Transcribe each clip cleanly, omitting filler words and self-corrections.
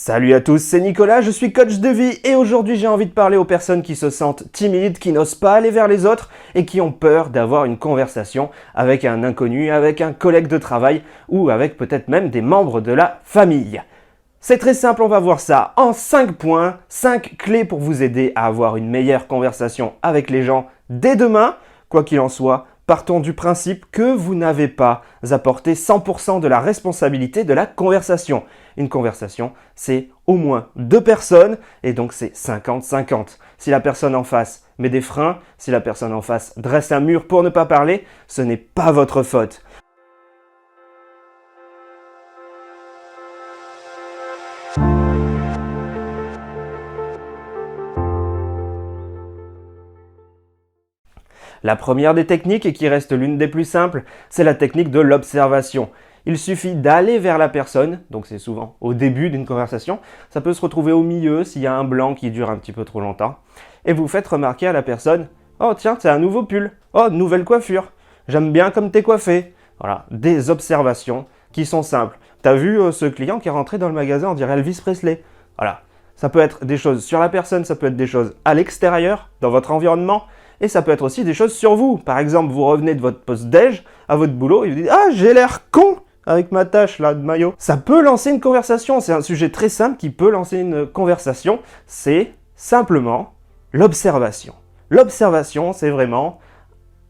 Salut à tous, c'est Nicolas, je suis coach de vie et aujourd'hui j'ai envie de parler aux personnes qui se sentent timides, qui n'osent pas aller vers les autres et qui ont peur d'avoir une conversation avec un inconnu, avec un collègue de travail ou avec peut-être même des membres de la famille. C'est très simple, on va voir ça en 5 points, 5 clés pour vous aider à avoir une meilleure conversation avec les gens dès demain. Quoi qu'il en soit, partons du principe que vous n'avez pas à porter 100% de la responsabilité de la conversation. Une conversation, c'est au moins 2 personnes et donc c'est 50-50. Si la personne en face met des freins, si la personne en face dresse un mur pour ne pas parler, ce n'est pas votre faute. La première des techniques, et qui reste l'une des plus simples, c'est la technique de l'observation. Il suffit d'aller vers la personne, donc c'est souvent au début d'une conversation, ça peut se retrouver au milieu s'il y a un blanc qui dure un petit peu trop longtemps, et vous faites remarquer à la personne « Oh tiens, c'est un nouveau pull, oh nouvelle coiffure, j'aime bien comme t'es coiffé ». Voilà, des observations qui sont simples. T'as vu ce client qui est rentré dans le magasin, on dirait Elvis Presley. Voilà, ça peut être des choses sur la personne, ça peut être des choses à l'extérieur, dans votre environnement, et ça peut être aussi des choses sur vous. Par exemple, vous revenez de votre pause déj à votre boulot et vous dites « Ah, j'ai l'air con avec ma tache là de maillot ». Ça peut lancer une conversation. C'est un sujet très simple qui peut lancer une conversation. C'est simplement l'observation. L'observation, c'est vraiment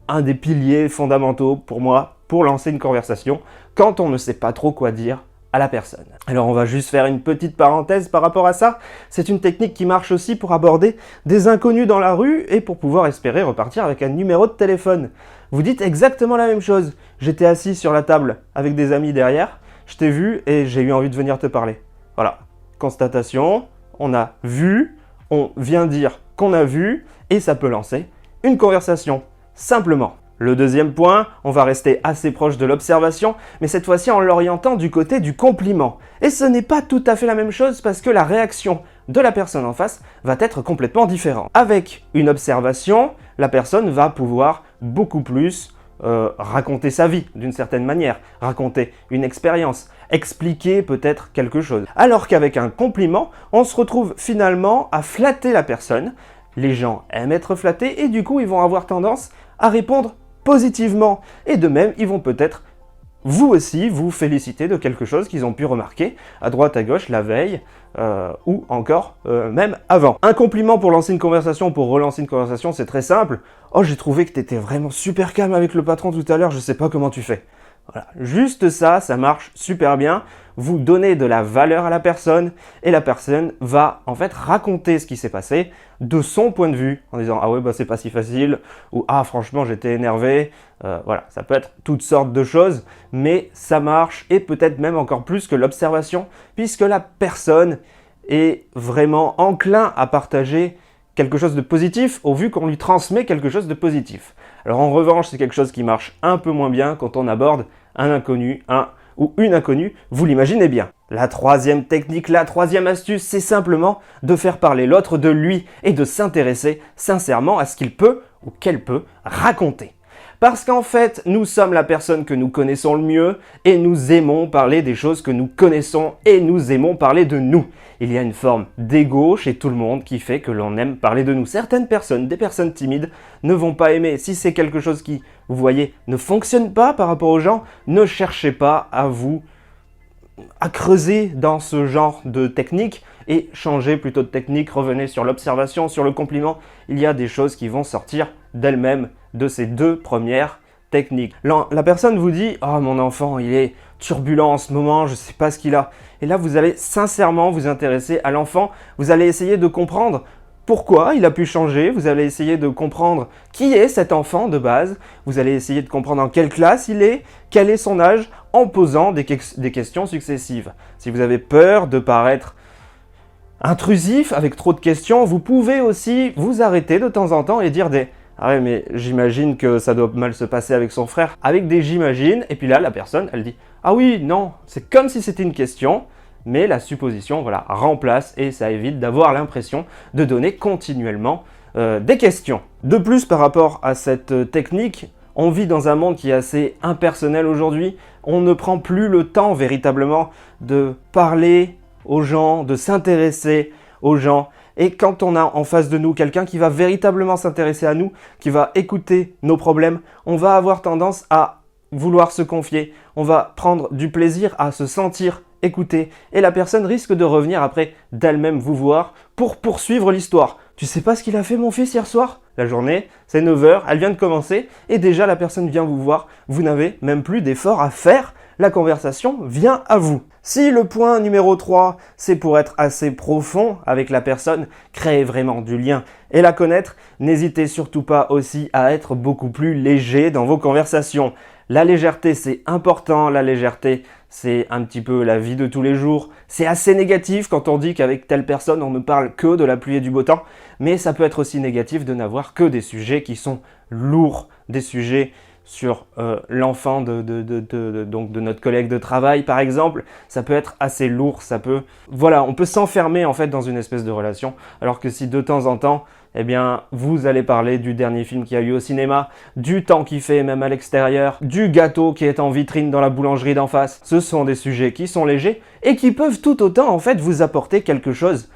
un des piliers fondamentaux pour moi pour lancer une conversation quand on ne sait pas trop quoi dire à la personne. Alors on va juste faire une petite parenthèse par rapport à ça. C'est une technique qui marche aussi pour aborder des inconnus dans la rue et pour pouvoir espérer repartir avec un numéro de téléphone. Vous dites exactement la même chose. J'étais assis sur la table avec des amis derrière, je t'ai vu et j'ai eu envie de venir te parler. Voilà, constatation, on a vu, on vient dire qu'on a vu et ça peut lancer une conversation, simplement. Le deuxième point, on va rester assez proche de l'observation, mais cette fois-ci en l'orientant du côté du compliment. Et ce n'est pas tout à fait la même chose parce que la réaction de la personne en face va être complètement différente. Avec une observation, la personne va pouvoir beaucoup plus raconter sa vie d'une certaine manière, raconter une expérience, expliquer peut-être quelque chose. Alors qu'avec un compliment, on se retrouve finalement à flatter la personne. Les gens aiment être flattés et du coup, ils vont avoir tendance à répondre positivement. Et de même, ils vont peut-être vous aussi vous féliciter de quelque chose qu'ils ont pu remarquer à droite à gauche la veille ou encore même avant. Un compliment pour lancer une conversation, pour relancer une conversation, c'est très simple. Oh, j'ai trouvé que tu étais vraiment super calme avec le patron tout à l'heure, je sais pas comment tu fais. Voilà, juste ça, ça marche super bien. Vous donnez de la valeur à la personne et la personne va en fait raconter ce qui s'est passé de son point de vue en disant « Ah ouais, bah c'est pas si facile » ou « Ah franchement, j'étais énervé ». Voilà, ça peut être toutes sortes de choses, mais ça marche et peut-être même encore plus que l'observation puisque la personne est vraiment enclin à partager quelque chose de positif au vu qu'on lui transmet quelque chose de positif. Alors en revanche, c'est quelque chose qui marche un peu moins bien quand on aborde un inconnu, ou une inconnue, vous l'imaginez bien. La troisième technique, la troisième astuce, c'est simplement de faire parler l'autre de lui et de s'intéresser sincèrement à ce qu'il peut ou qu'elle peut raconter. Parce qu'en fait, nous sommes la personne que nous connaissons le mieux et nous aimons parler des choses que nous connaissons et nous aimons parler de nous. Il y a une forme d'ego chez tout le monde qui fait que l'on aime parler de nous. Certaines personnes, des personnes timides, ne vont pas aimer. Si c'est quelque chose qui, vous voyez, ne fonctionne pas par rapport aux gens, ne cherchez pas à creuser dans ce genre de technique et changez plutôt de technique, revenez sur l'observation, sur le compliment. Il y a des choses qui vont sortir d'elles-mêmes de ces 2 premières techniques. La personne vous dit « Oh mon enfant, il est turbulent en ce moment, je ne sais pas ce qu'il a ». Et là, vous allez sincèrement vous intéresser à l'enfant. Vous allez essayer de comprendre pourquoi il a pu changer. Vous allez essayer de comprendre qui est cet enfant de base. Vous allez essayer de comprendre en quelle classe il est, quel est son âge, en posant des questions successives. Si vous avez peur de paraître intrusif avec trop de questions, vous pouvez aussi vous arrêter de temps en temps et dire des « Ah ouais, mais j'imagine que ça doit mal se passer avec son frère » avec des « j'imagine » et puis là, la personne, elle dit « Ah oui, non, c'est comme si c'était une question ». Mais la supposition, voilà, remplace et ça évite d'avoir l'impression de donner continuellement des questions. De plus, par rapport à cette technique, on vit dans un monde qui est assez impersonnel aujourd'hui. On ne prend plus le temps véritablement de parler aux gens, de s'intéresser aux gens. Et quand on a en face de nous quelqu'un qui va véritablement s'intéresser à nous, qui va écouter nos problèmes, on va avoir tendance à vouloir se confier, on va prendre du plaisir à se sentir écouté et la personne risque de revenir après d'elle-même vous voir pour poursuivre l'histoire. Tu sais pas ce qu'il a fait mon fils hier soir ? La journée, c'est 9 heures, elle vient de commencer et déjà la personne vient vous voir. Vous n'avez même plus d'effort à faire, la conversation vient à vous. Si le point numéro 3, c'est pour être assez profond avec la personne, créer vraiment du lien et la connaître, n'hésitez surtout pas aussi à être beaucoup plus léger dans vos conversations. La légèreté, c'est important, la légèreté, c'est un petit peu la vie de tous les jours. C'est assez négatif quand on dit qu'avec telle personne, on ne parle que de la pluie et du beau temps, mais ça peut être aussi négatif de n'avoir que des sujets qui sont lourds, des sujets sur l'enfant donc de notre collègue de travail par exemple, ça peut être assez lourd, on peut s'enfermer en fait dans une espèce de relation, alors que si de temps en temps, eh bien, vous allez parler du dernier film qu'il y a eu au cinéma, du temps qu'il fait même à l'extérieur, du gâteau qui est en vitrine dans la boulangerie d'en face, ce sont des sujets qui sont légers et qui peuvent tout autant en fait vous apporter quelque chose.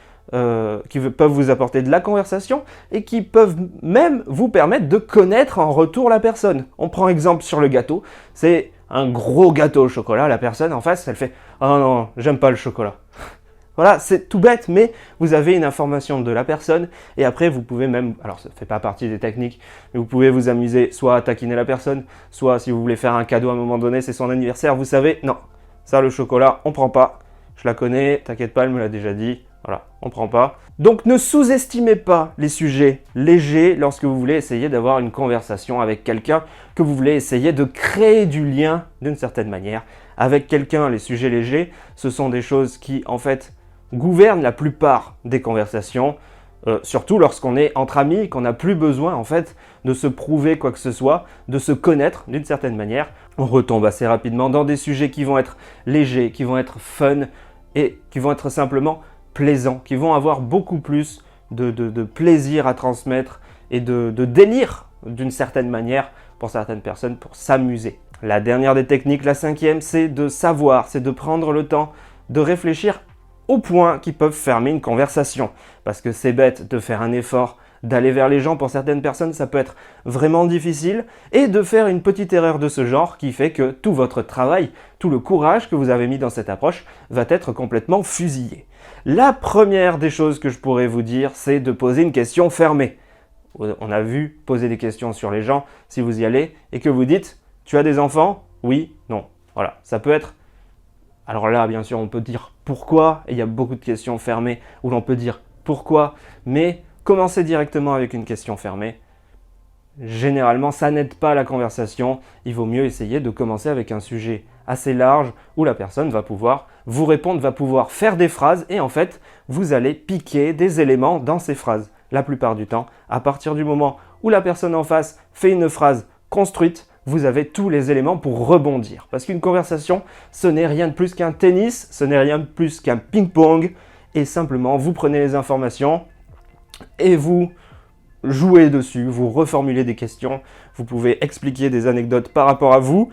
Qui peuvent vous apporter de la conversation et qui peuvent même vous permettre de connaître en retour la personne. On prend exemple sur le gâteau, c'est un gros gâteau au chocolat, la personne en face, elle fait « Oh non, j'aime pas le chocolat ». Voilà, c'est tout bête, mais vous avez une information de la personne et après vous pouvez même, alors ça ne fait pas partie des techniques, mais vous pouvez vous amuser soit à taquiner la personne, soit si vous voulez faire un cadeau à un moment donné, c'est son anniversaire, vous savez, non, ça le chocolat, on prend pas, je la connais, t'inquiète pas, elle me l'a déjà dit. Voilà, on prend pas. Donc ne sous-estimez pas les sujets légers lorsque vous voulez essayer d'avoir une conversation avec quelqu'un, que vous voulez essayer de créer du lien d'une certaine manière. Avec quelqu'un, les sujets légers, ce sont des choses qui en fait gouvernent la plupart des conversations, surtout lorsqu'on est entre amis, qu'on n'a plus besoin en fait de se prouver quoi que ce soit, de se connaître d'une certaine manière. On retombe assez rapidement dans des sujets qui vont être légers, qui vont être fun et qui vont être simplement plaisants, qui vont avoir beaucoup plus de plaisir à transmettre et de délire d'une certaine manière pour certaines personnes pour s'amuser. La dernière des techniques, la 5e, c'est de savoir, c'est de prendre le temps de réfléchir aux points qui peuvent fermer une conversation. Parce que c'est bête de faire un effort, d'aller vers les gens, pour certaines personnes ça peut être vraiment difficile, et de faire une petite erreur de ce genre qui fait que tout votre travail, tout le courage que vous avez mis dans cette approche va être complètement fusillé. La première des choses que je pourrais vous dire, c'est de poser une question fermée. On a vu poser des questions sur les gens, si vous y allez, et que vous dites « Tu as des enfants ? Oui, non. » Voilà, ça peut être... Alors là, bien sûr, on peut dire « Pourquoi ?» et il y a beaucoup de questions fermées où l'on peut dire « Pourquoi ?» mais commencez directement avec une question fermée. Généralement, ça n'aide pas la conversation. Il vaut mieux essayer de commencer avec un sujet assez large où la personne va pouvoir vous répondre, va pouvoir faire des phrases et en fait, vous allez piquer des éléments dans ces phrases. La plupart du temps, à partir du moment où la personne en face fait une phrase construite, vous avez tous les éléments pour rebondir. Parce qu'une conversation, ce n'est rien de plus qu'un tennis, ce n'est rien de plus qu'un ping-pong et simplement, vous prenez les informations et vous jouez dessus, vous reformulez des questions, vous pouvez expliquer des anecdotes par rapport à vous.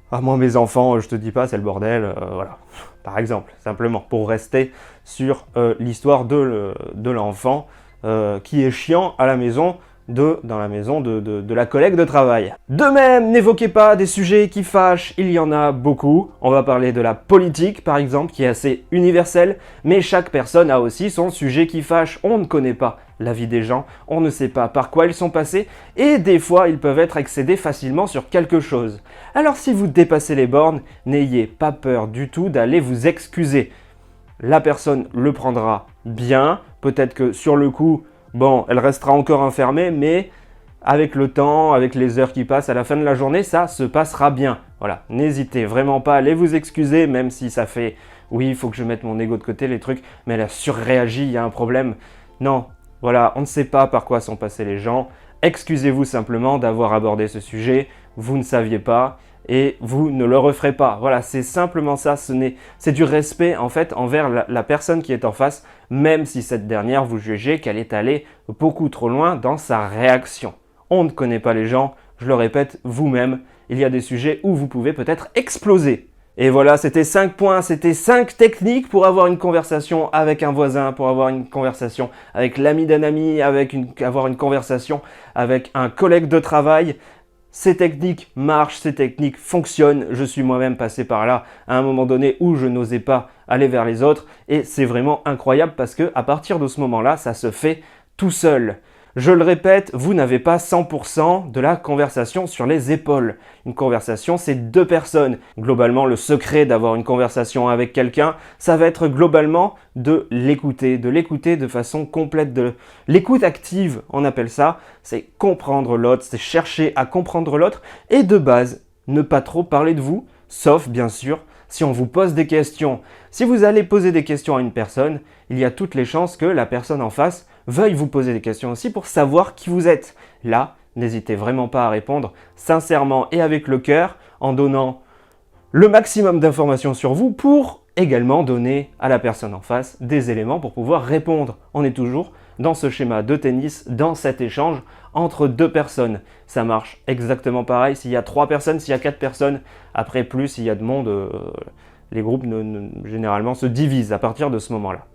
Ah, moi, mes enfants, je te dis pas, c'est le bordel, voilà. Par exemple, simplement, pour rester sur l'histoire de l'enfant qui est chiant à la maison, dans la maison de la collègue de travail. De même, n'évoquez pas des sujets qui fâchent, il y en a beaucoup. On va parler de la politique, par exemple, qui est assez universelle, mais chaque personne a aussi son sujet qui fâche. On ne connaît pas la vie des gens, on ne sait pas par quoi ils sont passés, et des fois, ils peuvent être excédés facilement sur quelque chose. Alors si vous dépassez les bornes, n'ayez pas peur du tout d'aller vous excuser. La personne le prendra bien, peut-être que sur le coup, bon, elle restera encore enfermée, mais avec le temps, avec les heures qui passent, à la fin de la journée, ça se passera bien. Voilà, n'hésitez vraiment pas à aller vous excuser, même si ça fait « oui, il faut que je mette mon ego de côté, les trucs, mais elle a surréagi, il y a un problème. » Non, voilà, on ne sait pas par quoi sont passés les gens. Excusez-vous simplement d'avoir abordé ce sujet, vous ne saviez pas et vous ne le referez pas. Voilà, c'est simplement ça, c'est du respect en fait envers la personne qui est en face, même si cette dernière vous jugez qu'elle est allée beaucoup trop loin dans sa réaction. On ne connaît pas les gens, je le répète vous-même, il y a des sujets où vous pouvez peut-être exploser. Et voilà, c'était 5 points, c'était 5 techniques pour avoir une conversation avec un voisin, pour avoir une conversation avec l'ami d'un ami, avoir une conversation avec un collègue de travail. Ces techniques marchent, ces techniques fonctionnent. Je suis moi-même passé par là à un moment donné où je n'osais pas aller vers les autres. Et c'est vraiment incroyable parce que à partir de ce moment-là, ça se fait tout seul. Je le répète, vous n'avez pas 100% de la conversation sur les épaules. Une conversation, c'est 2 personnes. Globalement, le secret d'avoir une conversation avec quelqu'un, ça va être globalement de l'écouter de façon complète. L'écoute active, on appelle ça, c'est comprendre l'autre, c'est chercher à comprendre l'autre. Et de base, ne pas trop parler de vous, sauf bien sûr si on vous pose des questions. Si vous allez poser des questions à une personne, il y a toutes les chances que la personne en face veuille vous poser des questions aussi pour savoir qui vous êtes. Là, n'hésitez vraiment pas à répondre sincèrement et avec le cœur en donnant le maximum d'informations sur vous pour également donner à la personne en face des éléments pour pouvoir répondre. On est toujours dans ce schéma de tennis, dans cet échange entre 2 personnes. Ça marche exactement pareil s'il y a 3 personnes, s'il y a 4 personnes. Après, plus il y a de monde, les groupes généralement se divisent à partir de ce moment-là.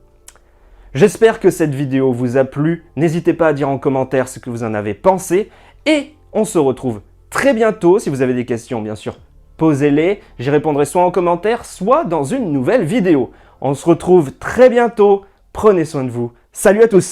J'espère que cette vidéo vous a plu. N'hésitez pas à dire en commentaire ce que vous en avez pensé. Et on se retrouve très bientôt. Si vous avez des questions, bien sûr, posez-les. J'y répondrai soit en commentaire, soit dans une nouvelle vidéo. On se retrouve très bientôt. Prenez soin de vous. Salut à tous!